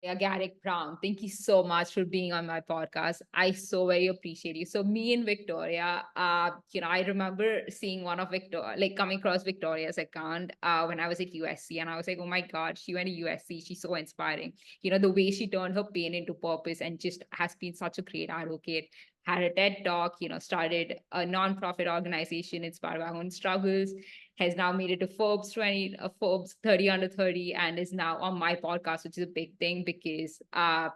Yeah, Garrick Browne, thank you so much for being on my podcast. I so very appreciate you. So me and Victoria, I remember seeing one of Victoria, like coming across Victoria's account when I was at USC, and I was like, oh my God, she went to USC. She's so inspiring. The way she turned her pain into purpose and just has been such a great advocate. Had a TED talk, started a nonprofit organization inspired by her own struggles, has now made it to Forbes 30 under 30, and is now on my podcast, which is a big thing because, I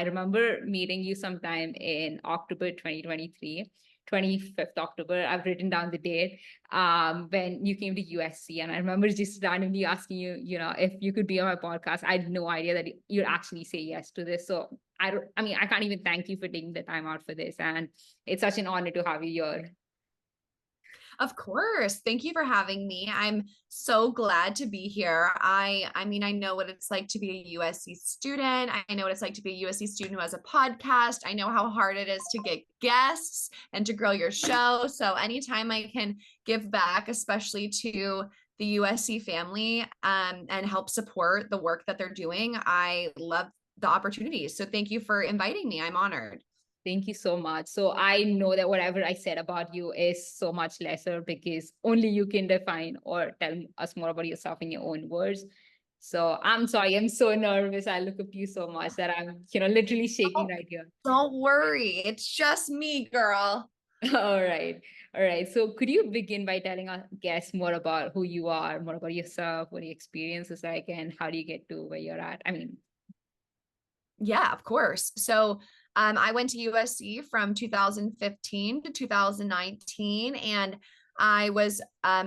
remember meeting you sometime in October 2023. 25th October. I've written down the date when you came to USC. And I remember just randomly asking you, if you could be on my podcast. I had no idea that you'd actually say yes to this. So I can't even thank you for taking the time out for this. And it's such an honor to have you here. Of course. Thank you for having me. I'm so glad to be here. I know what it's like to be a USC student. I know what it's like to be a USC student who has a podcast. I know how hard it is to get guests and to grow your show. So anytime I can give back, especially to the USC family, and help support the work that they're doing, I love the opportunities. So thank you for inviting me. I'm honored. Thank you so much. So I know that whatever I said about you is so much lesser because only you can define or tell us more about yourself in your own words. So I'm sorry, I'm so nervous. I look up to you so much that I'm, literally shaking Oh, right here. don't worry. It's just me, girl. All right. All right. So could you begin by telling our guests more about who you are, more about yourself, what your experience is like, and how do you get to where you're at? Yeah, of course. So I went to USC from 2015 to 2019, and I was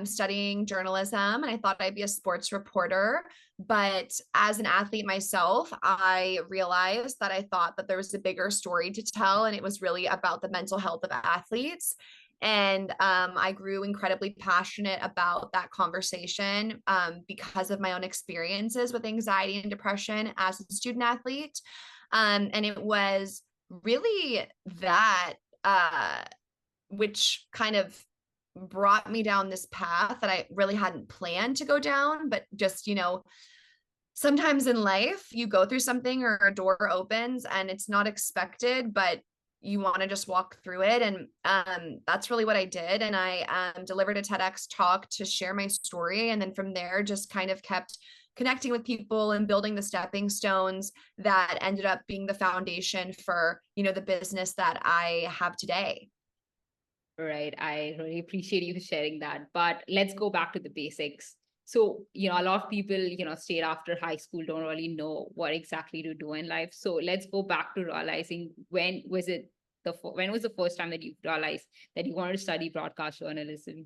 studying journalism, and I thought I'd be a sports reporter. But as an athlete myself, I realized that I thought that there was a bigger story to tell, and it was really about the mental health of athletes. And I grew incredibly passionate about that conversation because of my own experiences with anxiety and depression as a student athlete. And it was really that which kind of brought me down this path that I really hadn't planned to go down, but just, sometimes in life you go through something or a door opens and it's not expected, but you want to just walk through it. And that's really what I did. And I delivered a TedX talk to share my story. And then from there, just kind of kept connecting with people and building the stepping stones that ended up being the foundation for, the business that I have today. Right. I really appreciate you for sharing that. But let's go back to the basics. So, a lot of people, straight after high school don't really know what exactly to do in life. So let's go back to realizing when was the first time that you realized that you wanted to study broadcast journalism?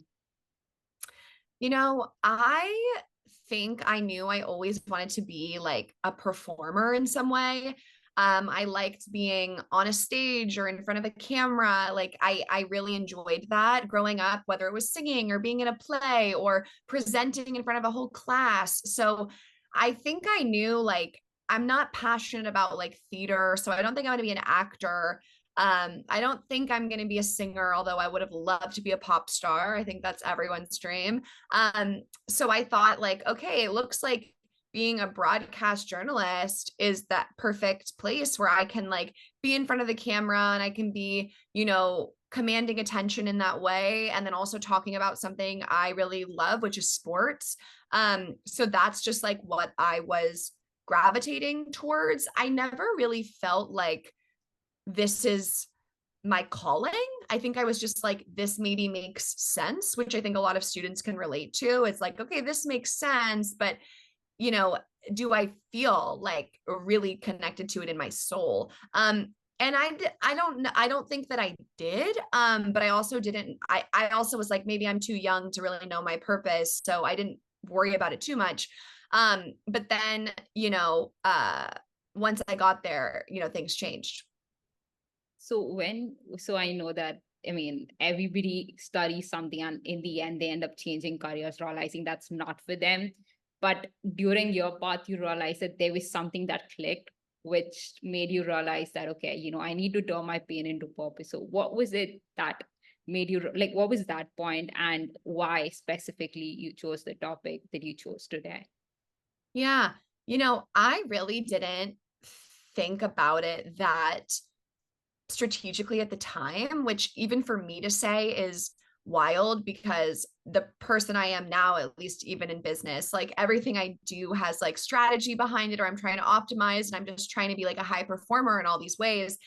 I think I knew I always wanted to be like a performer in some way. I liked being on a stage or in front of a camera. Like I really enjoyed that growing up, whether it was singing or being in a play or presenting in front of a whole class. So I think I knew like I'm not passionate about like theater, so I don't think I'm going to be an actor. I don't think I'm going to be a singer, although I would have loved to be a pop star. I think that's everyone's dream. So I thought like, okay, it looks like being a broadcast journalist is that perfect place where I can like be in front of the camera and I can be, commanding attention in that way. And then also talking about something I really love, which is sports. So that's just like what I was gravitating towards. I never really felt like this is my calling. I think I was just like, this maybe makes sense, which I think a lot of students can relate to. It's like, okay, this makes sense, but you know, do I feel like really connected to it in my soul? And I don't think that I did. But I also didn't, I also was like, maybe I'm too young to really know my purpose. So I didn't worry about it too much. But then, once I got there, things changed. So I know that, everybody studies something and in the end they end up changing careers, realizing that's not for them. But during your path, you realize that there was something that clicked, which made you realize that, okay, I need to turn my pain into purpose. So what was it that made you like, what was that point and why specifically you chose the topic that you chose today? Yeah. I really didn't think about it that strategically at the time, which even for me to say is wild because the person I am now, at least even in business, like everything I do has like strategy behind it, or I'm trying to optimize and I'm just trying to be like a high performer in all these ways,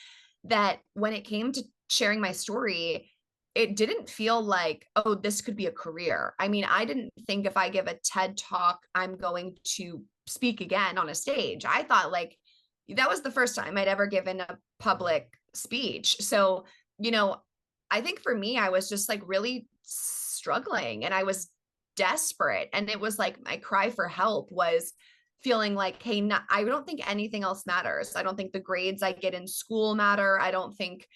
that when it came to sharing my story, it didn't feel like, oh, this could be a career. I mean, I didn't think if I give a TED talk, I'm going to speak again on a stage. I thought like that was the first time I'd ever given a public speech. So, you know, I think for me, I was just like really struggling and I was desperate. And it was like my cry for help was feeling like, hey, I don't think anything else matters. I don't think the grades I get in school matter. I don't think,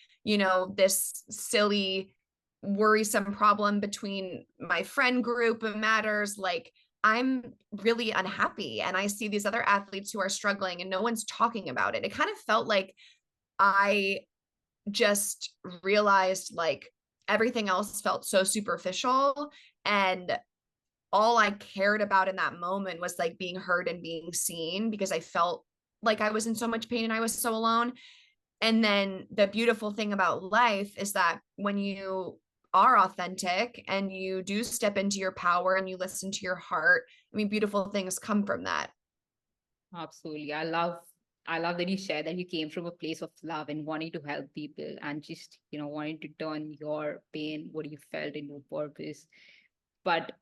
this silly, worrisome problem between my friend group matters. Like, I'm really unhappy and I see these other athletes who are struggling and no one's talking about it. It kind of felt like I just realized like everything else felt so superficial, and all I cared about in that moment was like being heard and being seen, because I felt like I was in so much pain and I was so alone. And then the beautiful thing about life is that when you are authentic and you do step into your power and you listen to your heart, I mean, beautiful things come from that. Absolutely. I love that you share that you came from a place of love and wanting to help people and just, wanting to turn your pain, what you felt into a purpose. But,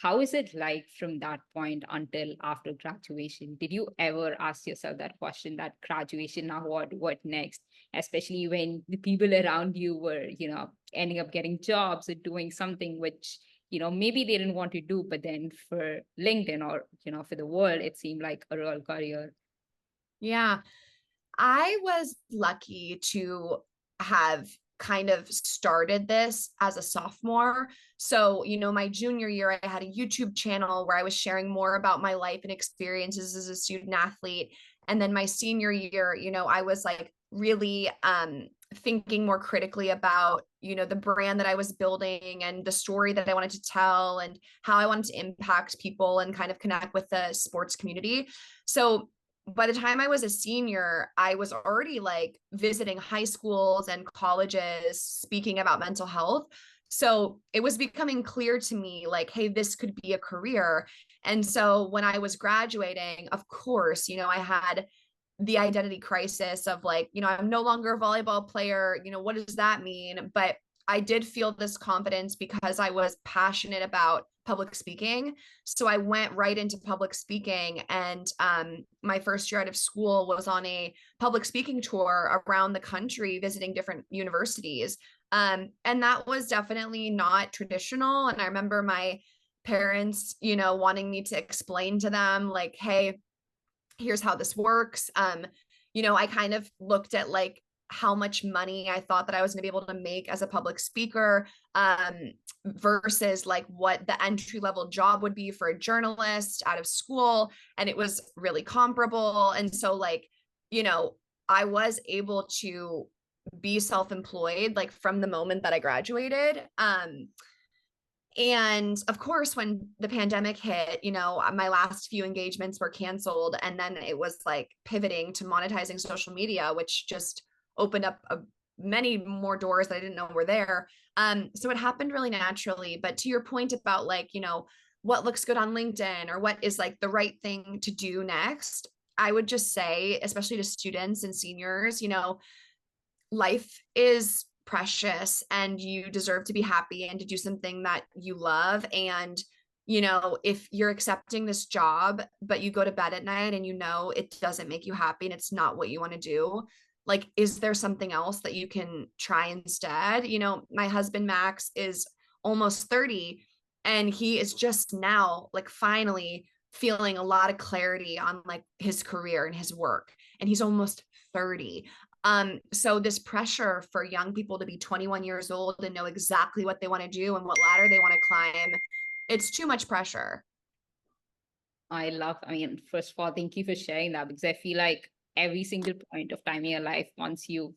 how is it like from that point until after graduation? Did you ever ask yourself that question, that graduation, now what next? Especially when the people around you were, ending up getting jobs or doing something which, maybe they didn't want to do, but then for LinkedIn or, for the world, it seemed like a real career. Yeah. I was lucky to have kind of started this as a sophomore. So, my junior year, I had a YouTube channel where I was sharing more about my life and experiences as a student athlete. And then my senior year, I was like really thinking more critically about, the brand that I was building and the story that I wanted to tell and how I wanted to impact people and kind of connect with the sports community. So by the time I was a senior, I was already like visiting high schools and colleges speaking about mental health. So it was becoming clear to me like, hey, this could be a career. And so when I was graduating, of course, I had the identity crisis of like, I'm no longer a volleyball player. What does that mean? But I did feel this confidence because I was passionate about public speaking. So I went right into public speaking. And my first year out of school was on a public speaking tour around the country, visiting different universities. And that was definitely not traditional. And I remember my parents, wanting me to explain to them, like, hey, here's how this works. I kind of looked at like how much money I thought that I was going to be able to make as a public speaker, versus like what the entry level job would be for a journalist out of school. And it was really comparable. And so like, I was able to be self-employed like from the moment that I graduated. And of course, when the pandemic hit, my last few engagements were canceled. And then it was like pivoting to monetizing social media, which just opened up many more doors that I didn't know were there. So it happened really naturally. But to your point about like, what looks good on LinkedIn or what is like the right thing to do next, I would just say, especially to students and seniors, life is precious and you deserve to be happy and to do something that you love. And, if you're accepting this job, but you go to bed at night and it doesn't make you happy and it's not what you want to do, like, is there something else that you can try instead? My husband, Max, is almost 30 and he is just now, like, finally feeling a lot of clarity on like his career and his work. And he's almost 30. So this pressure for young people to be 21 years old and know exactly what they want to do and what ladder they want to climb, it's too much pressure. I mean, first of all, thank you for sharing that because I feel like every single point of time in your life, once you,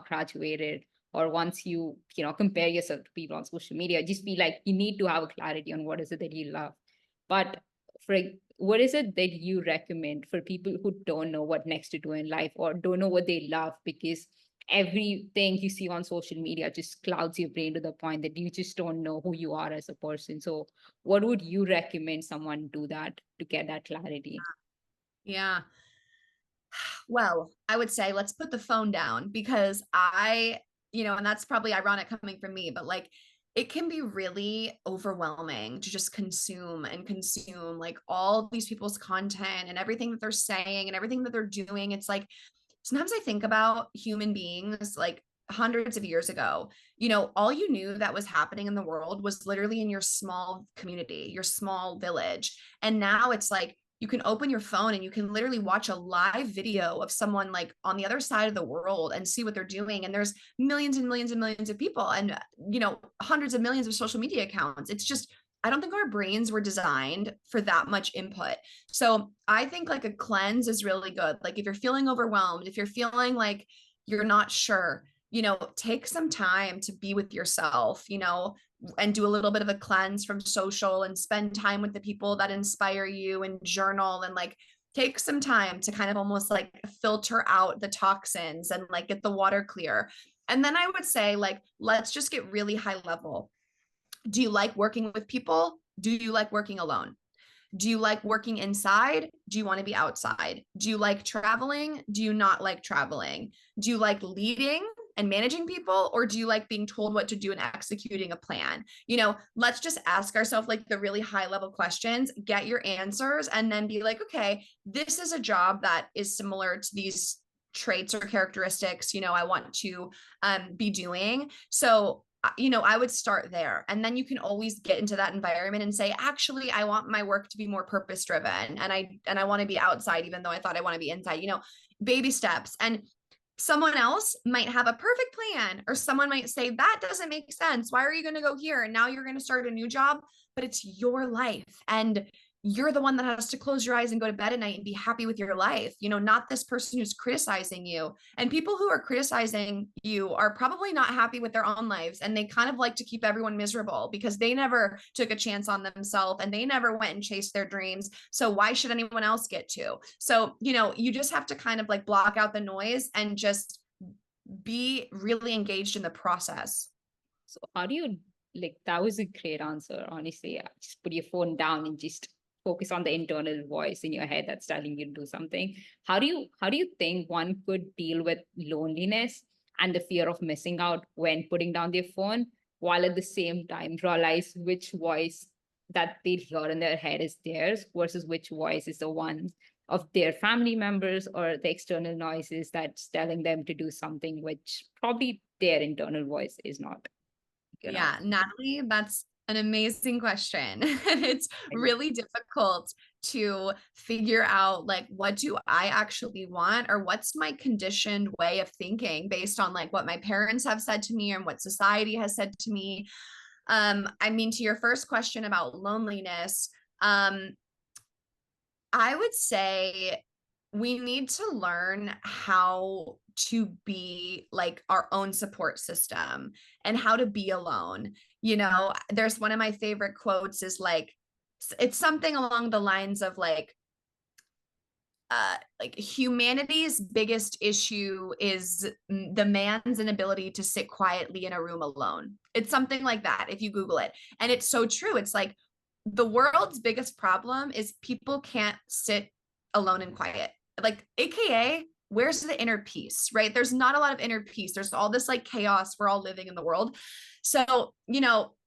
graduated or once you, compare yourself to people on social media, just feel like you need to have a clarity on what is it that you love. But what is it that you recommend for people who don't know what next to do in life or don't know what they love? Because everything you see on social media just clouds your brain to the point that you just don't know who you are as a person. So what would you recommend someone do that to get that clarity? Yeah. Well, I would say let's put the phone down because and that's probably ironic coming from me, but like it can be really overwhelming to just consume and consume like all these people's content and everything that they're saying and everything that they're doing. It's like sometimes I think about human beings like hundreds of years ago, all you knew that was happening in the world was literally in your small community, your small village. And now it's like you can open your phone and you can literally watch a live video of someone like on the other side of the world and see what they're doing. And there's millions and millions and millions of people and, hundreds of millions of social media accounts. It's just, I don't think our brains were designed for that much input. So I think like a cleanse is really good. Like if you're feeling overwhelmed, if you're feeling like you're not sure, take some time to be with yourself, and do a little bit of a cleanse from social and spend time with the people that inspire you and journal and like take some time to kind of almost like filter out the toxins and like get the water clear. And then I would say like, let's just get really high level. Do you like working with people? Do you like working alone? Do you like working inside? Do you want to be outside? Do you like traveling? Do you not like traveling? Do you like leading and managing people? Or do you like being told what to do and executing a plan? Let's just ask ourselves like the really high level questions, get your answers, and then be like, okay, this is a job that is similar to these traits or characteristics, I want to be doing. So I would start there. And then you can always get into that environment and say, actually, I want my work to be more purpose driven. And I want to be outside, even though I thought I want to be inside, baby steps. And someone else might have a perfect plan, or someone might say, that doesn't make sense. Why are you going to go here? And now you're going to start a new job, but it's your life. And you're the one that has to close your eyes and go to bed at night and be happy with your life, not this person who's criticizing you. And people who are criticizing you are probably not happy with their own lives. And they kind of like to keep everyone miserable because they never took a chance on themselves and they never went and chased their dreams. So why should anyone else get to? So, you just have to kind of like block out the noise and just be really engaged in the process. So how do you, like, that was a great answer, honestly. Yeah. Just put your phone down and just focus on the internal voice in your head that's telling you to do something. How do you think one could deal with loneliness and the fear of missing out when putting down their phone, while at the same time realize which voice that they hear in their head is theirs versus which voice is the one of their family members or the external noises that's telling them to do something which probably their internal voice is not, you know? Yeah, Natalie, that's an amazing question. And it's really difficult to figure out like what do I actually want, or what's my conditioned way of thinking based on like what my parents have said to me and what society has said to me. I mean, to your first question about loneliness, I would say we need to learn how to be like our own support system and how to be alone. There's one of my favorite quotes is like, it's something along the lines of like humanity's biggest issue is the man's inability to sit quietly in a room alone. It's something like that if you Google it. And it's so true. It's like the world's biggest problem is people can't sit alone and quiet. Like, AKA, where's the inner peace, right? There's not a lot of inner peace. There's all this like chaos we're all living in the world. So,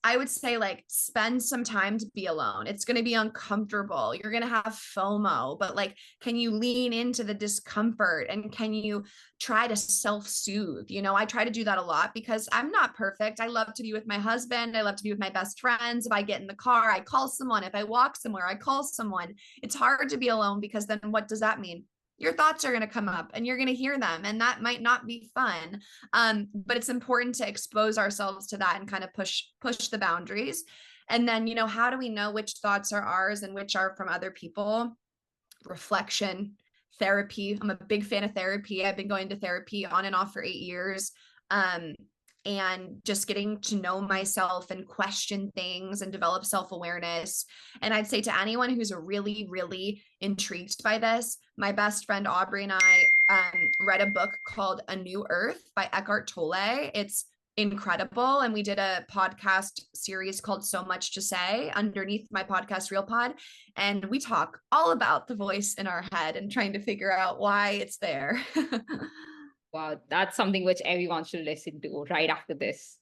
I would say like spend some time to be alone. It's going to be uncomfortable. You're going to have FOMO, but like, can you lean into the discomfort and can you try to self-soothe? I try to do that a lot because I'm not perfect. I love to be with my husband. I love to be with my best friends. If I get in the car, I call someone. If I walk somewhere, I call someone. It's hard to be alone because then what does that mean? Your thoughts are going to come up and you're going to hear them, and that might not be fun. But it's important to expose ourselves to that and kind of push the boundaries. And then, how do we know which thoughts are ours and which are from other people? Reflection, therapy. I'm a big fan of therapy. I've been going to therapy on and off for 8 years. and just getting to know myself and question things and develop self-awareness. And I'd say to anyone who's really, really intrigued by this, my best friend Aubrey and I read a book called A New Earth by Eckhart Tolle. It's incredible. And we did a podcast series called So Much to Say underneath my podcast, Real Pod. And we talk all about the voice in our head and trying to figure out why it's there. Wow, that's something which everyone should listen to right after this.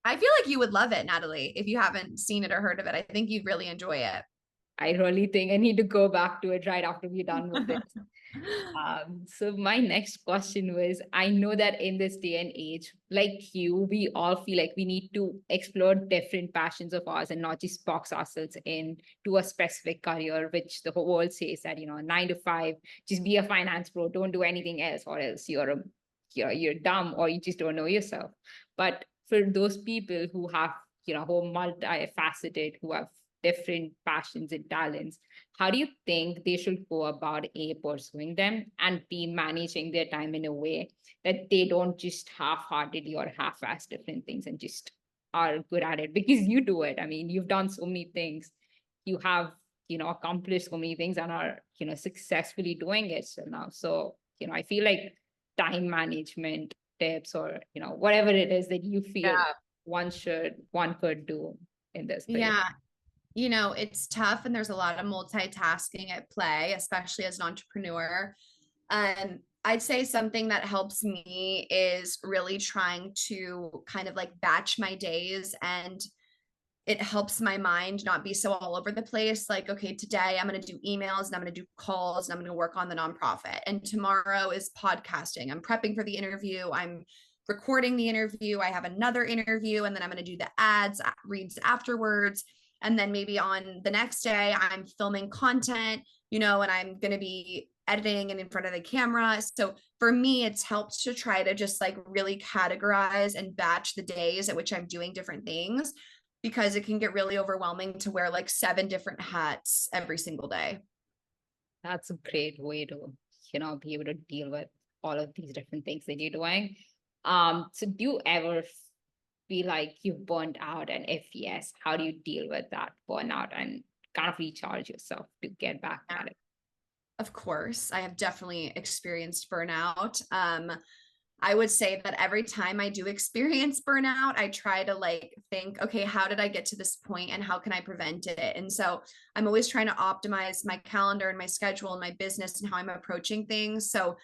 I feel like you would love it, Natalie, if you haven't seen it or heard of it. I think you'd really enjoy it. I really think I need to go back to it right after we're done with this. So my next question was, I know that in this day and age, like you, we all feel like we need to explore different passions of ours and not just box ourselves into a specific career, which the whole world says that, 9 to 5, just be a finance pro, don't do anything else, or else you're dumb or you just don't know yourself. But for those people who have, who are multifaceted, who have different passions and talents, how do you think they should go about pursuing them, and be managing their time in a way that they don't just half-heartedly or half-ass different things and just are good at it? Because you do it. I mean, you've done so many things. You have, accomplished so many things and are, successfully doing it still now. So, I feel like time management tips or, whatever it is that you feel one could do in this space. Yeah. It's tough and there's a lot of multitasking at play, especially as an entrepreneur. I'd say something that helps me is really trying to kind of like batch my days, and it helps my mind not be so all over the place. Like, okay, today I'm going to do emails and I'm going to do calls and I'm going to work on the nonprofit. And tomorrow is podcasting. I'm prepping for the interview. I'm recording the interview. I have another interview, and then I'm going to do the ads, reads afterwards. And then maybe on the next day, I'm filming content, and I'm going to be editing and in front of the camera. So for me, it's helped to try to just like really categorize and batch the days at which I'm doing different things, because it can get really overwhelming to wear like 7 different hats every single day. That's a great way to, be able to deal with all of these different things that you're doing. So do you ever feel like you've burnt out? And if yes, how do you deal with that burnout and kind of recharge yourself to get back at it? Of course, I have definitely experienced burnout. I would say that every time I do experience burnout, I try to like think, okay, how did I get to this point and how can I prevent it? And so I'm always trying to optimize my calendar and my schedule and my business and how I'm approaching things. So,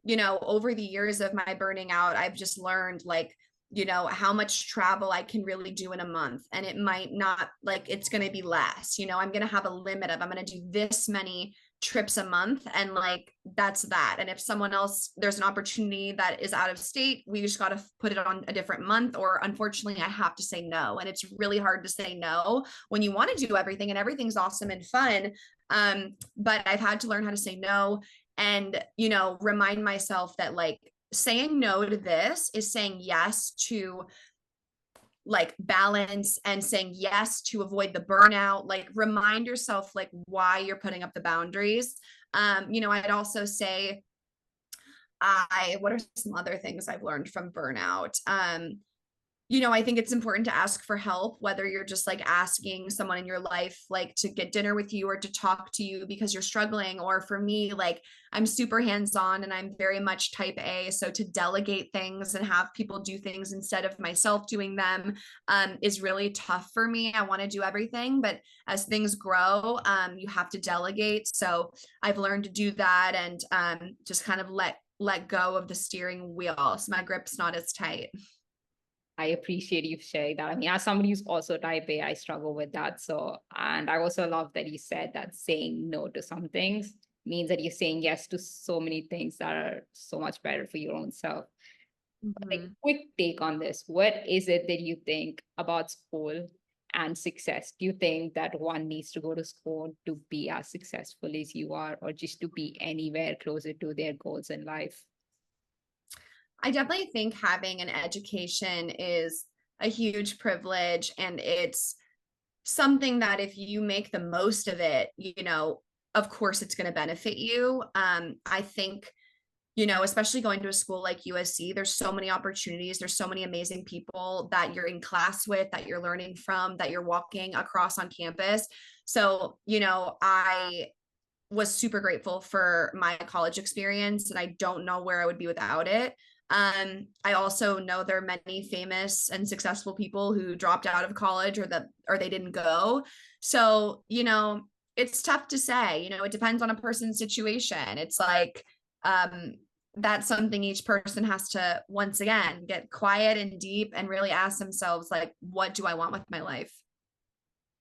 over the years of my burning out, I've just learned like, how much travel I can really do in a month. And it might not, like, it's going to be less, I'm going to have a limit of, I'm going to do this many trips a month, and like that's that. And if someone else, there's an opportunity that is out of state, we just got to put it on a different month, or unfortunately I have to say no. And it's really hard to say no when you want to do everything and everything's awesome and fun. But I've had to learn how to say no, and remind myself that like saying no to this is saying yes to like balance, and saying yes to avoid the burnout. Like remind yourself like why you're putting up the boundaries. I'd also say what are some other things I've learned from burnout? I think it's important to ask for help, whether you're just like asking someone in your life, like to get dinner with you or to talk to you because you're struggling. Or for me, like I'm super hands-on and I'm very much type A. So to delegate things and have people do things instead of myself doing them is really tough for me. I want to do everything, but as things grow, you have to delegate. So I've learned to do that, and just kind of let go of the steering wheel, so my grip's not as tight. I appreciate you sharing that. I mean, as somebody who's also type A, I struggle with that. So, and I also love that you said that saying no to some things means that you're saying yes to so many things that are so much better for your own self. Like, quick take on this. What is it that you think about school and success? Do you think that one needs to go to school to be as successful as you are, or just to be anywhere closer to their goals in life? I definitely think having an education is a huge privilege, and it's something that if you make the most of it, of course it's going to benefit you. I think you know, especially going to a school like USC, there's so many opportunities. There's so many amazing people that you're in class with, that you're learning from, that you're walking across on campus. So, you know, I was super grateful for my college experience, and I don't know where I would be without it. I also know there are many famous and successful people who dropped out of college, or they didn't go. So, you know, it's tough to say. You know, it depends on a person's situation. It's like, um, that's something each person has to, once again, get quiet and deep and really ask themselves, like, what do I want with my life?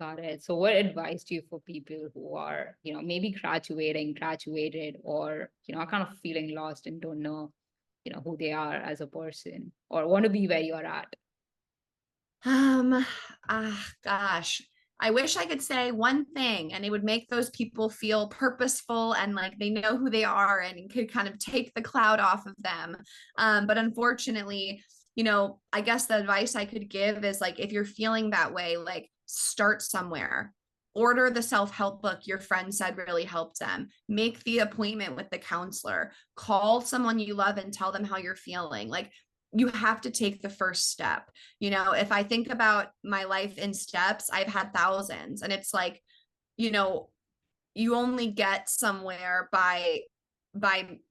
Got it. So what advice do you for people who are, maybe graduated, or, are kind of feeling lost and don't know, who they are as a person or want to be where you're at? Um, Gosh, I wish I could say one thing and it would make those people feel purposeful and like they know who they are and could kind of take the cloud off of them. But unfortunately, you know, I guess the advice I could give is like, if you're feeling that way, like start somewhere. Order the self-help book your friend said really helped them. Make the appointment with the counselor. Call someone you love and tell them how you're feeling. Like, you have to take the first step. You know, if I think about my life in steps, I've had thousands, and it's like, you know, you only get somewhere by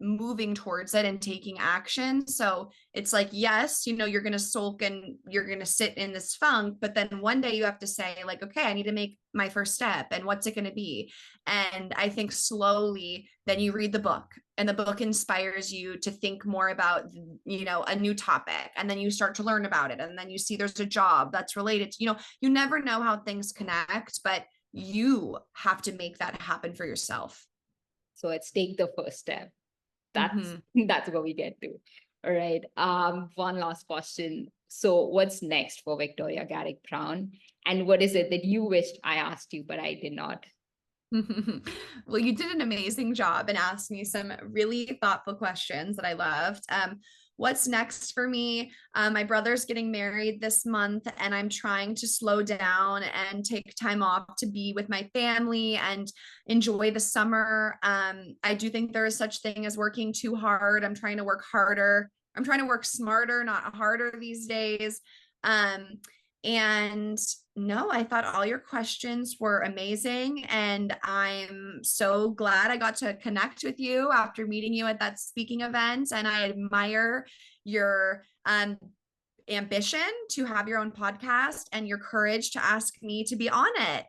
moving towards it and taking action. So it's like, yes, you know, you're going to sulk and you're going to sit in this funk, but then one day you have to say like, okay, I need to make my first step, and what's it going to be? And I think slowly then you read the book, and the book inspires you to think more about, you know, a new topic, and then you start to learn about it, and then you see there's a job that's related to, you know, you never know how things connect, but you have to make that happen for yourself. So let's take the first step. That's Mhm. that's what we get to. All right. One last question. So what's next for Victoria Garrick Browne? And what is it that you wished I asked you, but I did not? Well, you did an amazing job and asked me some really thoughtful questions that I loved. What's next for me? My brother's getting married this month, and I'm trying to slow down and take time off to be with my family and enjoy the summer. I do think there is such thing as working too hard. I'm trying to work harder. I'm trying to work smarter, not harder these days. Um, and no, I thought all your questions were amazing. And I'm so glad I got to connect with you after meeting you at that speaking event. And I admire your ambition to have your own podcast and your courage to ask me to be on it.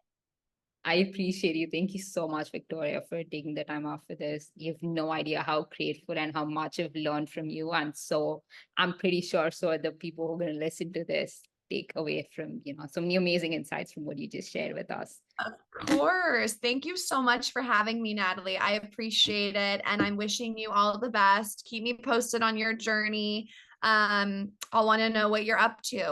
I appreciate you. Thank you so much, Victoria, for taking the time off for this. You have no idea how grateful and how much I've learned from you. And so I'm pretty sure so are the people who are going to listen to this take away from, some new amazing insights from what you just shared with us. Of course. Thank you so much for having me, Natalie. I appreciate it. And I'm wishing you all the best. Keep me posted on your journey. I'll want to know what you're up to.